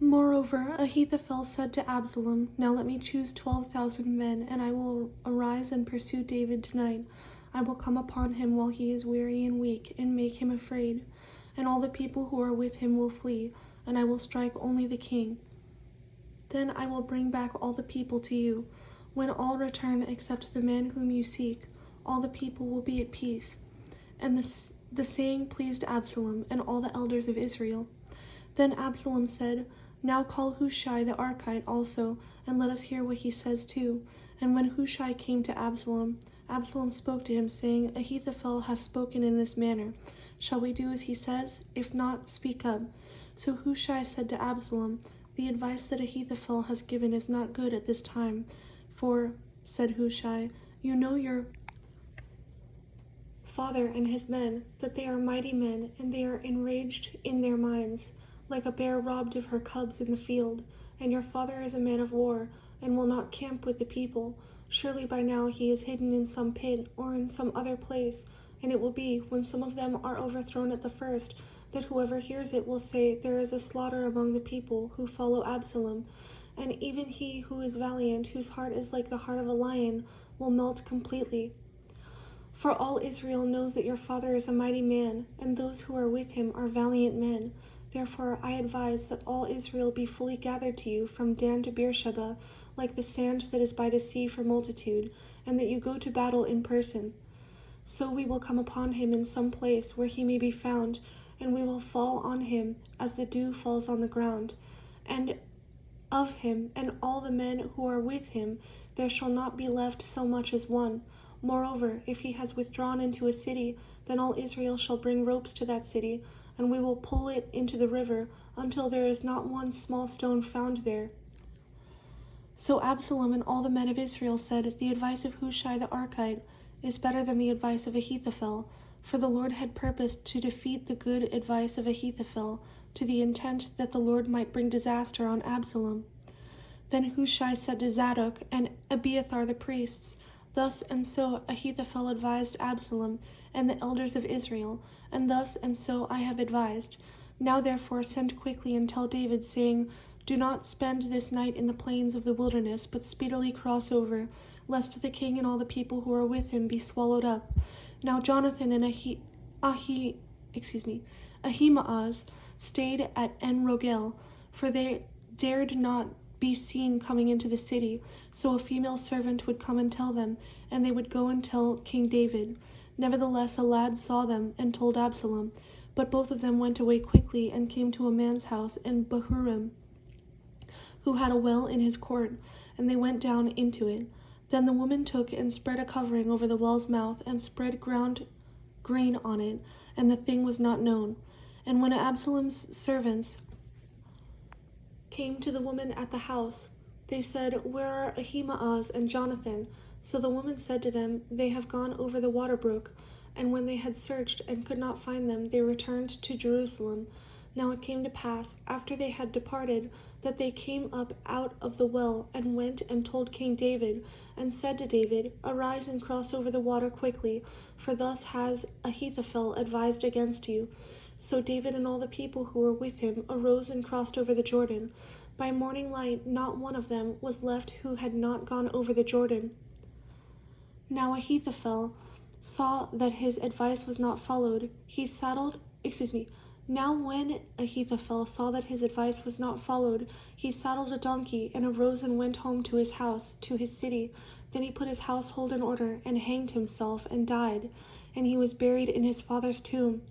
Moreover, Ahithophel said to Absalom, Now let me choose 12,000 men, and I will arise and pursue David tonight. I will come upon him while he is weary and weak, and make him afraid. And all the people who are with him will flee, and I will strike only the king. Then I will bring back all the people to you. When all return except the man whom you seek, all the people will be at peace. And the saying pleased Absalom and all the elders of Israel. Then Absalom said, Now call Hushai the Archite also, and let us hear what he says too. And when Hushai came to Absalom, Absalom spoke to him, saying, Ahithophel has spoken in this manner. Shall we do as he says? If not, speak up. So Hushai said to Absalom, The advice that Ahithophel has given is not good at this time. For, said Hushai, you know your father and his men, that they are mighty men, and they are enraged in their minds, like a bear robbed of her cubs in the field. And your father is a man of war, and will not camp with the people. Surely by now he is hidden in some pit, or in some other place. And it will be, when some of them are overthrown at the first, that whoever hears it will say, There is a slaughter among the people who follow Absalom. And even he who is valiant, whose heart is like the heart of a lion, will melt completely. For all Israel knows that your father is a mighty man, and those who are with him are valiant men. Therefore I advise that all Israel be fully gathered to you from Dan to Beersheba, like the sand that is by the sea for multitude, and that you go to battle in person. So we will come upon him in some place where he may be found, and we will fall on him as the dew falls on the ground. And of him and all the men who are with him there shall not be left so much as one. Moreover, if he has withdrawn into a city, then all Israel shall bring ropes to that city, and we will pull it into the river until there is not one small stone found there. So Absalom and all the men of Israel said, The advice of Hushai the Archite is better than the advice of Ahithophel, for the Lord had purposed to defeat the good advice of Ahithophel, to the intent that the Lord might bring disaster on Absalom. Then Hushai said to Zadok and Abiathar the priests, Thus and so Ahithophel advised Absalom and the elders of Israel, and thus and so I have advised. Now therefore send quickly and tell David, saying, Do not spend this night in the plains of the wilderness, but speedily cross over, lest the king and all the people who are with him be swallowed up. Now Jonathan and Ahimaaz stayed at En-Rogel, for they dared not be seen coming into the city, so a female servant would come and tell them, and they would go and tell King David. Nevertheless a lad saw them and told Absalom, but both of them went away quickly and came to a man's house in Bahurim, who had a well in his court, and they went down into it. Then the woman took and spread a covering over the well's mouth, and spread ground grain on it, and the thing was not known. And when Absalom's servants came to the woman at the house, they said, Where are Ahimaaz and Jonathan? So the woman said to them, They have gone over the water brook. And when they had searched and could not find them, they returned to Jerusalem. Now it came to pass, after they had departed, that they came up out of the well, and went and told King David, and said to David, Arise and cross over the water quickly, for thus has Ahithophel advised against you. So David and all the people who were with him arose and crossed over the Jordan. By morning light not one of them was left who had not gone over the Jordan. Now Ahithophel saw that his advice was not followed. Now when Ahithophel saw that his advice was not followed, he saddled a donkey and arose and went home to his house, to his city. Then he put his household in order and hanged himself and died, and he was buried in his father's tomb.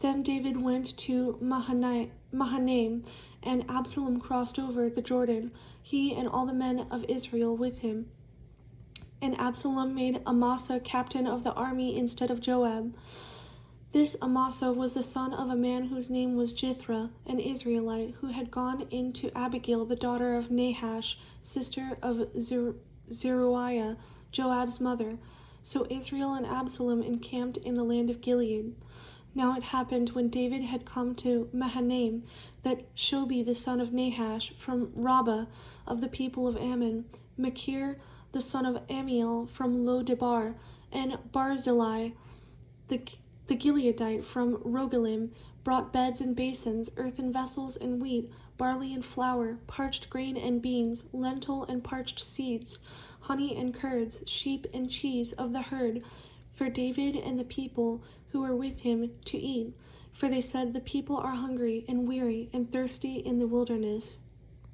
Then David went to Mahanaim, and Absalom crossed over the Jordan, he and all the men of Israel with him. And Absalom made Amasa captain of the army instead of Joab. This Amasa was the son of a man whose name was Jithra, an Israelite, who had gone in to Abigail, the daughter of Nahash, sister of Zeruiah, Joab's mother. So Israel and Absalom encamped in the land of Gilead. Now it happened, when David had come to Mahanaim, that Shobi the son of Nahash from Rabbah of the people of Ammon, Machir the son of Amiel from Lo-debar, and Barzillai the Gileadite from Rogelim brought beds and basins, earthen vessels and wheat, barley and flour, parched grain and beans, lentil and parched seeds, honey and curds, sheep and cheese of the herd, for David and the people who were with him to eat. For they said, the people are hungry and weary and thirsty in the wilderness.